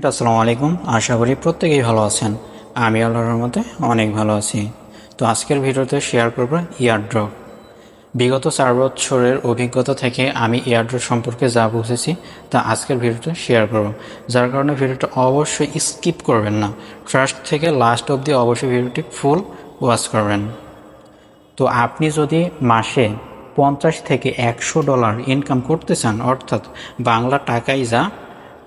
আসসালামু আলাইকুম। আশা করি প্রত্যেকেই ভালো আছেন। আমি আল্লাহর রহমতে অনেক ভালো আছি। তো আজকের ভিডিওতে শেয়ার করব ইয়ারড্রপ। বিগত 4 বছরের অভিজ্ঞতা থেকে আমি ইয়ারড্রপ সম্পর্কে যা বুঝেছি তা আজকের ভিডিওতে শেয়ার করব। যার কারণে ভিডিওটা অবশ্যই স্কিপ করবেন না, ফার্স্ট থেকে লাস্ট অবধি অবশ্যই ভিডিওটি ফুল ওয়াচ করবেন। তো আপনি যদি মাসে 50 থেকে $100 ইনকাম করতে চান, অর্থাৎ বাংলা টাকায় যা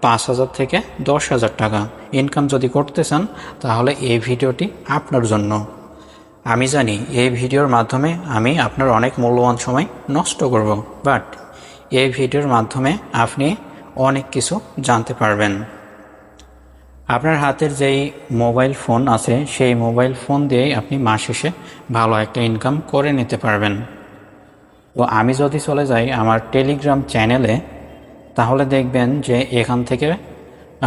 5,000 থেকে 10,000 টাকা ইনকাম যদি করতে চান, তাহলে এই ভিডিওটি আপনার জন্য। আমি জানি এই ভিডিওর মাধ্যমে আমি আপনার অনেক মূল্যবান সময় নষ্ট করব, বাট এই ভিডিওর মাধ্যমে আপনি অনেক কিছু জানতে পারবেন। আপনার হাতের যেই মোবাইল ফোন আছে সেই মোবাইল ফোন দিয়েই আপনি মাস শেষে ভালো একটা ইনকাম করে নিতে পারবেন। তো আমি যদি চলে যাই আমার টেলিগ্রাম চ্যানেলে, তাহলে দেখবেন যে এখান থেকে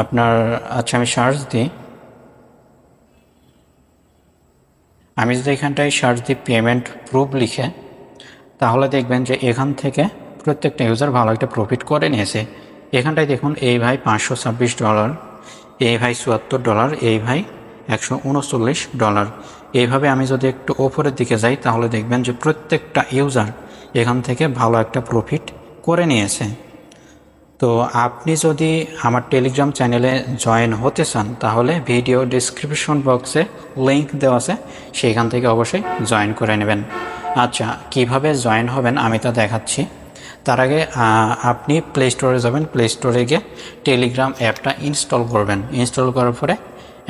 আপনার আমি সার্চ দিই। আমি যদি এখানটায় সার্চ দিই পেমেন্ট প্রুফ লিখে, তাহলে দেখবেন যে এখান থেকে প্রত্যেকটা ইউজার ভালো একটা প্রফিট করে নিয়েছে। এখানটায় দেখুন এই ভাই $526, এই ভাই $74, এই ভাই $139। এইভাবে আমি যদি একটু ওপরের দিকে যাই, তাহলে দেখবেন যে প্রত্যেকটা ইউজার এখান থেকে ভালো একটা প্রফিট করে নিয়েছে। তো আপনি যদি আমার টেলিগ্রাম চ্যানেলে জয়েন হতে চান, তাহলে ভিডিও ডিসক্রিপশন বক্সে লিঙ্ক দেওয়া আছে, সেইখান থেকে অবশ্যই জয়েন করে নেবেন। আচ্ছা, কিভাবে জয়েন হবেন আমি তা দেখাচ্ছি। তার আগে আপনি প্লে স্টোরে যাবেন, প্লে স্টোরে গিয়ে টেলিগ্রাম অ্যাপটা ইনস্টল করবেন। ইনস্টল করার পরে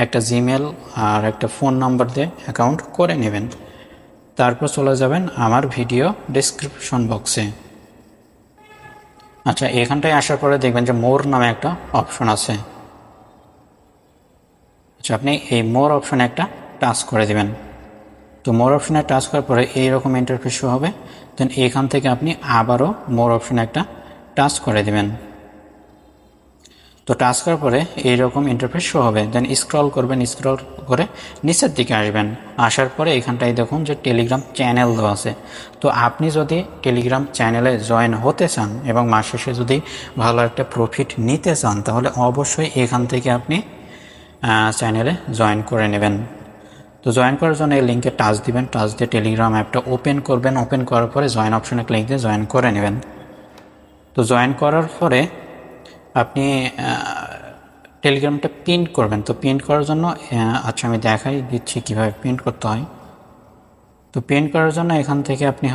একটা জিমেল আর একটা ফোন নাম্বার দিয়ে অ্যাকাউন্ট করে নেবেন। তারপর চলে যাবেন আমার ভিডিও ডিসক্রিপশন বক্সে। আচ্ছা, এখানটায় আসার পরে দেখবেন যে মোর নামে একটা অপশন আছে। আচ্ছা, আপনি এই মোর অপশনে একটা টাচ করে দেবেন। তো মোর অপশনে টাচ করার পরে এইরকম ইন্টারফেস শো হবে। দেন এখান থেকে আপনি আবারও মোর অপশনে একটা টাচ করে দেবেন। তো টাচ করার পরে এইরকম ইন্টারফেস শো হবে। দেন স্ক্রল করবেন, স্ক্রল করে নিচের দিকে আসবেন। আসার পরে এখানটায় দেখুন যে টেলিগ্রাম চ্যানেল দেওয়া আছে। তো আপনি যদি টেলিগ্রাম চ্যানেলে জয়েন হতে চান এবং মাস শেষে যদি ভালো একটা প্রফিট নিতে চান, তাহলে অবশ্যই এখান থেকে আপনি চ্যানেলে জয়েন করে নেবেন। তো জয়েন করার জন্য এই লিঙ্কে টাচ দিবেন, টাচ দিয়ে টেলিগ্রাম অ্যাপটা ওপেন করবেন। ওপেন করার পরে জয়েন অপশনে ক্লিক দিয়ে জয়েন করে নেবেন। তো জয়েন করার পরে আপনি টেলিগ্রামটা প্রিন্ট করবেন। তো প্রিন্ট করার জন্য আচ্ছা আমি দেখাই দিচ্ছি কীভাবে প্রিন্ট করতে হয়। তো প্রিন্ট করার জন্য এখান থেকে আপনি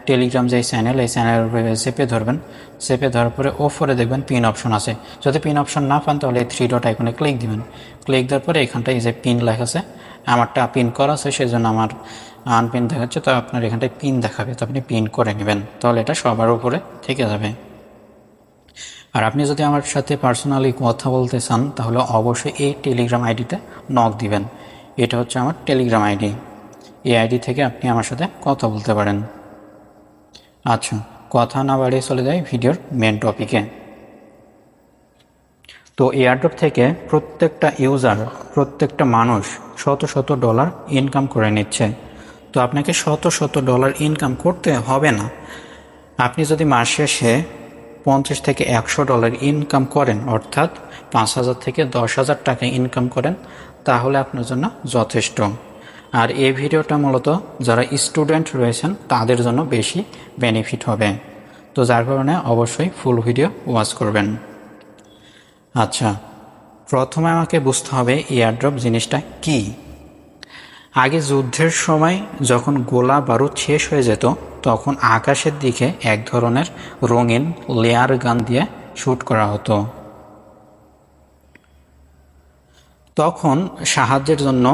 টেলিগ্রাম যে চ্যানেল, এই চ্যানেলের উপরে চেপে ধরবেন। চেপে ধরার পরে ওপরে দেখবেন পিন অপশন আছে। যদি পিন অপশন না পান, তাহলে এই 3 ডট আইকনে ক্লিক দিবেন। ক্লিক দেওয়ার পরে এখানটায় এই যে পিন লেখা আছে, আমারটা পিন করা আছে, সেই জন্য আমার আনপিন দেখাচ্ছে। তো আপনার এখানটায় পিন দেখাবে, তো আপনি পিন করে নেবেন, তাহলে এটা সবার উপরে থেকে যাবে। আর আপনি যদি আমার সাথে পার্সোনালি কথা বলতে চান, তাহলে অবশ্যই এই টেলিগ্রাম আইডিতে নক দিবেন। এটা হচ্ছে আমার টেলিগ্রাম আইডি। এই আইডি থেকে আপনি আমার সাথে কথা বলতে পারেন। আচ্ছা, কথা না বাড়িয়ে চলে যাই ভিডিওর মেন টপিকে। তো এয়ারড্রপ থেকে প্রত্যেকটা ইউজার, প্রত্যেকটা মানুষ শত শত ডলার ইনকাম করে নিচ্ছে। তো আপনাকে শত শত ডলার ইনকাম করতে হবে না। আপনি যদি মাস শেষে 50 থেকে $100 ইনকাম করেন, অর্থাৎ 5,000 থেকে 10,000 টাকা ইনকাম করেন, তাহলে আপনার জন্য যথেষ্ট। আর এই ভিডিওটা মূলত যারা স্টুডেন্ট রয়েছেন তাদের জন্য বেশি বেনিফিট হবে। তো যার কারণে অবশ্যই ফুল ভিডিও ওয়াচ করবেন। আচ্ছা, প্রথমে আমাকে বুঝতে হবে এয়ারড্রপ জিনিসটা কি। আগে যুদ্ধের সময় যখন গোলা বারুদ শেষ হয়ে যেত, তখন আকাশের দিকে এক ধরনের রঙিন লেয়ার গান দিয়ে শ্যুট করা হতো। তখন সাহায্যের জন্য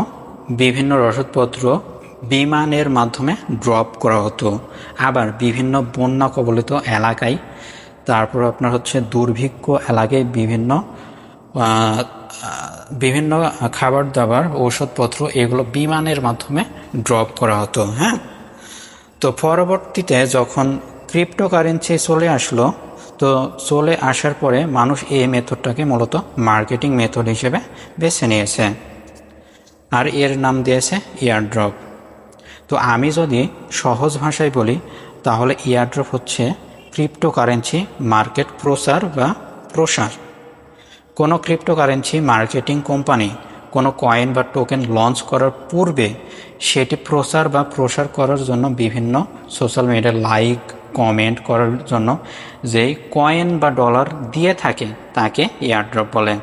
বিভিন্ন রসদপত্র বিমানের মাধ্যমে ড্রপ করা হতো। আবার বিভিন্ন বন্যা কবলিত এলাকায়, তারপর আপনার দুর্ভিক্ষ এলাকায় বিভিন্ন খাবার দাবার, ঔষধপত্র, এগুলো বিমানের মাধ্যমে ড্রপ করা হতো। হ্যাঁ, তো পরবর্তীতে যখন ক্রিপ্টোকারেন্সি চলে আসলো, তো চলে আসার পরে মানুষ এই মেথডটাকে মূলত মার্কেটিং মেথড হিসেবে বেছে নিয়েছে, আর এর নাম দিয়েছে এয়ারড্রপ। তো আমি যদি সহজ ভাষায় বলি, তাহলে এয়ারড্রপ হচ্ছে ক্রিপ্টোকারেন্সি মার্কেট প্রচার বা প্রসার। কোনো ক্রিপ্টোকারেন্সি মার্কেটিং কোম্পানি কোনো কয়েন বা টোকেন লঞ্চ করার পূর্বে সেটি প্রসার করার জন্য বিভিন্ন সোশ্যাল মিডিয়া লাইক কমেন্ট করার জন্য যেই কয়েন বা ডলার দিয়ে থাকে তাকে এয়ারড্রপ বলে।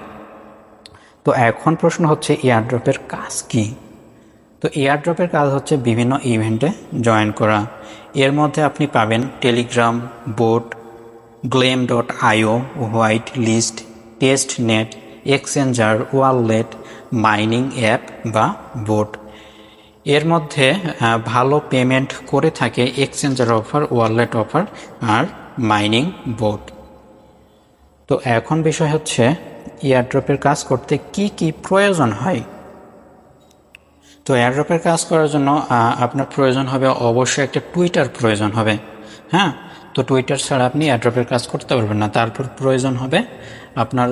তো এখন প্রশ্ন হচ্ছে এয়ারড্রপের কাজ কি? তো এয়ারড্রপের কাজ হচ্ছে বিভিন্ন ইভেন্টে জয়েন করা। এর মধ্যে আপনি পাবেন Telegram bot, Gleam.io, white list, test net, exchanger, wallet, mining app বা বোট। এর মধ্যে ভালো পেমেন্ট করে থাকে এক্সচেঞ্জার অফার, ওয়ালেট অফার আর মাইনিং বোট। তো এখন বিষয় হচ্ছে এয়ারড্রপের কাজ করতে কি কি প্রয়োজন হয়। তো এয়ারড্রপের কাজ করার জন্য আপনার প্রয়োজন হবে অবশ্যই একটা টুইটার প্রয়োজন হবে। হ্যাঁ, তো টুইটার ছাড়া আপনি এয়ারড্রপের কাজ করতে পারবেন না। তারপর প্রয়োজন হবে আপনার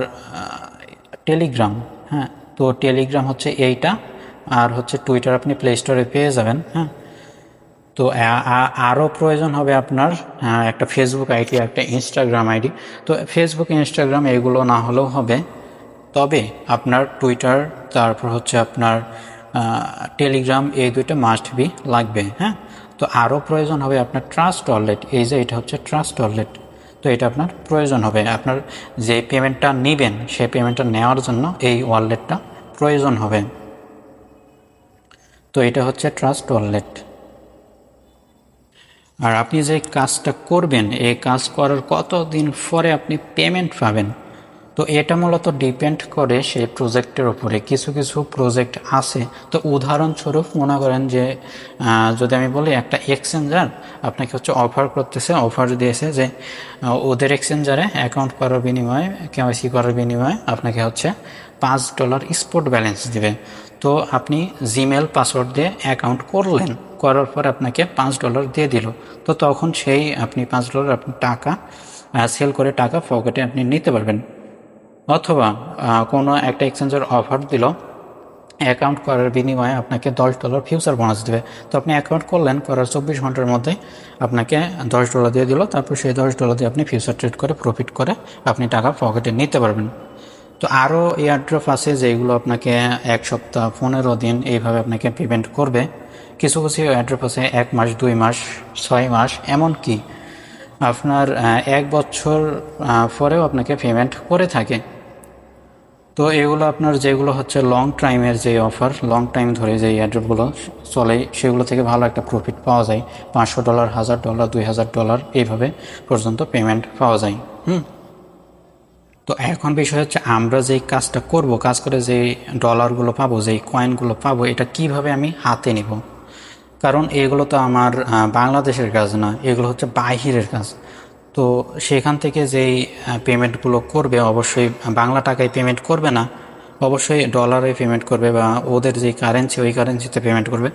টেলিগ্রাম। হ্যাঁ, তো টেলিগ্রাম হচ্ছে এইটা, আর হচ্ছে টুইটার আপনি প্লে স্টোরে পেয়ে যাবেন। হ্যাঁ, তো আরও প্রয়োজন হবে আপনার একটা ফেসবুক আইডি, একটা ইনস্টাগ্রাম আইডি। তো ফেসবুক ইনস্টাগ্রাম এগুলো না হলেও হবে, তবে আপনার টুইটার তারপর হচ্ছে আপনার টেলিগ্রাম এই দুইটা মাস্ট বি লাগবে। হ্যাঁ, তো আরও প্রয়োজন হবে আপনার ট্রাস্ট ওয়ালেট। এই যে এটা হচ্ছে ট্রাস্ট ওয়ালেট, তো এটা আপনার প্রয়োজন হবে। আপনার যে পেমেন্টটা নেবেন সেই পেমেন্টটা নেওয়ার জন্য এই ওয়ালেটটা প্রয়োজন হবে। তো এটা হচ্ছে ট্রাস্ট ওয়ালেট। আর আপনি যে কাজটা করবেন এই কাজ করার কতদিন পরে আপনি পেমেন্ট পাবেন, তো এটা মূলত ডিপেন্ড করে সেই প্রজেক্টের উপরে। কিছু কিছু প্রজেক্ট আছে, তো উদাহরণস্বরূপ মনে করেন যে যদি আমি বলি একটা এক্সচেঞ্জার আপনাকে হচ্ছে অফার করতেছে, অফার দিয়েছে যে ওদের এক্সচেঞ্জারে অ্যাকাউন্ট করার বিনিময়ে, কেওয়াইসি করার বিনিময়ে আপনাকে হচ্ছে $5 স্পট ব্যালেন্স দিবে। তো আপনি জিমেল পাসওয়ার্ড দিয়ে অ্যাকাউন্ট করলেন, করার পর আপনাকে $5 দিয়ে দিল। তো তখন সেই আপনি $5 আপনি টাকা সেল করে টাকা পকেটে আপনি নিতে পারবেন। অথবা কোনো একটা এক্সচেঞ্জের অফার দিল, অ্যাকাউন্ট করার বিনিময়ে আপনাকে $10 ফিউচার বোনাস দেবে। তো আপনি অ্যাকাউন্ট করলেন, করার 24 ঘন্টার মধ্যে আপনাকে $10 দিয়ে দিল। তারপর সেই $10 দিয়ে আপনি ফিউচার ট্রেড করে প্রফিট করে আপনি টাকা পকেটে নিতে পারবেন। তো আরও এয়ারড্রপ আছে যেগুলো আপনাকে 1 সপ্তাহ 15 দিন এইভাবে আপনাকে পেমেন্ট করবে। কিছু কিছু এয়ারড্রপ আছে 1 মাস 2 মাস 6 মাস, এমনকি আপনার 1 বছর পরেও আপনাকে পেমেন্ট করে থাকে। তো এগুলো আপনার যেগুলো হচ্ছে লং টাইমের যে অফার, লং টাইম ধরে যে এয়ারড্রপগুলো চলে সেগুলো থেকে ভালো একটা প্রফিট পাওয়া যায়। $500, $1000, $2000 এইভাবে পর্যন্ত পেমেন্ট পাওয়া যায়। তো এখন বিষয় হচ্ছে আমরা যেই কাজটা করব, কাজ করে যে ডলারগুলো পাবো, যেই কয়েনগুলো পাবো, এটা কিভাবে আমি হাতে নিব। কারণ এগুলো তো আমার বাংলাদেশের কাজ না, এগুলো হচ্ছে বাহিরের কাজ। তো সেখান থেকে যেই পেমেন্টগুলো করবে অবশ্যই বাংলা টাকায় পেমেন্ট করবে না, অবশ্যই ডলারে পেমেন্ট করবে বা ওদের যে কারেন্সি ওই কারেন্সিতে পেমেন্ট করবে।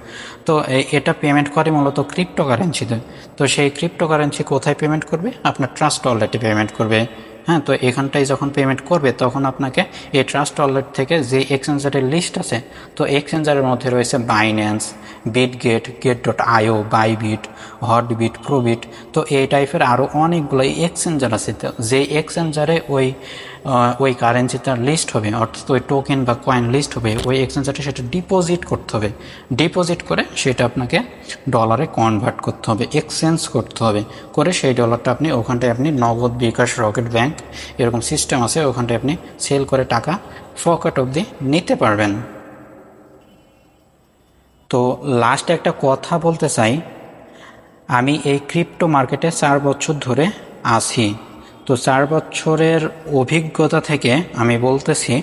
তো এটা পেমেন্ট করে মূলত ক্রিপ্টো কারেন্সিতে। তো সেই ক্রিপ্টো কারেন্সি কোথায় পেমেন্ট করবে? আপনার ট্রাস্ট ওয়ালেটে পেমেন্ট করবে। হ্যাঁ, তো এখানটায় যখন পেমেন্ট করবে তখন আপনাকে এই ট্রাস্ট ওয়ালেট থেকে যে এক্সচেঞ্জারের লিস্ট আছে, তো এক্সচেঞ্জারের মধ্যে রয়েছে বাইন্যান্স, বিটগেট, Gate.io, বাইবিট, হটবিট, প্রোবিট। তো এই টাইপের আরও অনেকগুলো এক্সচেঞ্জার আছে। তো যে এক্সচেঞ্জারে ওই কারেন্সিটার লিস্ট হবে, অর্থাৎ ওই টোকেন বা কয়েন লিস্ট হবে, ওই এক্সচেঞ্জারে সেটা ডিপোজিট করতে হবে। ডিপোজিট করে সেটা আপনাকে ডলারে কনভার্ট করতে হবে, এক্সচেঞ্জ করতে হবে, করে সেই ডলারটা আপনি ওখানটায় আপনি নগদ, বিকাশ, রকেট ব্যাংক এরকম সিস্টেম আছে, ওখানটায় আপনি সেল করে টাকা পকেট অবধি নিতে পারবেন। তো লাস্টে একটা কথা বলতে চাই, আমি এই ক্রিপ্টো মার্কেটে 4 বছর ধরে আছি। তো 4 বছরের অভিজ্ঞতা থেকে আমি বলতেছি,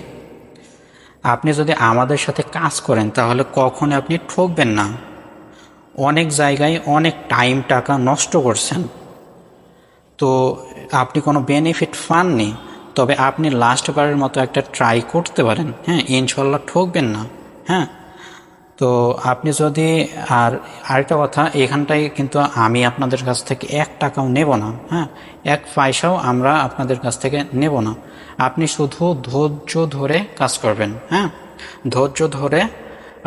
আপনি যদি আমাদের সাথে কাজ করেন তাহলে কখনো আপনি ঠকবেন না। অনেক জায়গায় অনেক টাইম টাকা নষ্ট করছেন, তো আপনি কোনো বেনিফিট পাননি। তবে আপনি লাস্টবারের মতো একটা ট্রাই করতে পারেন। হ্যাঁ, ইনশাল্লাহ ঠকবেন না। হ্যাঁ, তো আপনি যদি আরেকটা কথা, এখানটায় কিন্তু আমি আপনাদের কাছ থেকে 1 টাকাও নেব না। হ্যাঁ, 1 পয়সাও আমরা আপনাদের কাছ থেকে নেব না। আপনি শুধু ধৈর্য ধরে কাজ করবেন। হ্যাঁ, ধৈর্য ধরে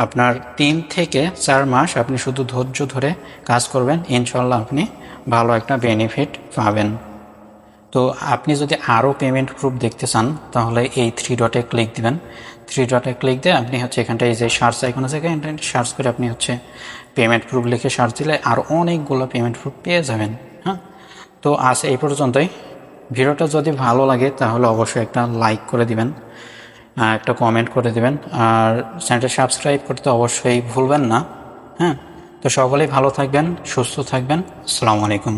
আপনার 3 থেকে 4 মাস আপনি শুধু ধৈর্য ধরে কাজ করবেন, ইনশাল্লাহ আপনি ভালো একটা বেনিফিট পাবেন। তো আপনি যদি আরও পেমেন্ট প্রুফ দেখতে চান তাহলে এই 3 ডটে ক্লিক দিবেন। 3 ডটে ক্লিক দিয়ে আপনি হচ্ছে এখানটায় যে সার্চ আইকন আছে এখানটায় সার্চ করে আপনি হচ্ছে পেমেন্ট প্রুফ লিখে সার্চ দিলে আর অনেকগুলো পেমেন্ট প্রুফ পেয়ে যাবেন। হ্যাঁ, তো আজ এই পর্যন্তই। ভিডিওটা যদি ভালো লাগে তাহলে অবশ্যই একটা লাইক করে দিবেন, একটা কমেন্ট করে দিবেন, আর চ্যানেলটা সাবস্ক্রাইব করতে অবশ্যই ভুলবেন না। হ্যাঁ, তো সকলেই ভালো থাকবেন, সুস্থ থাকবেন। আসসালামু আলাইকুম।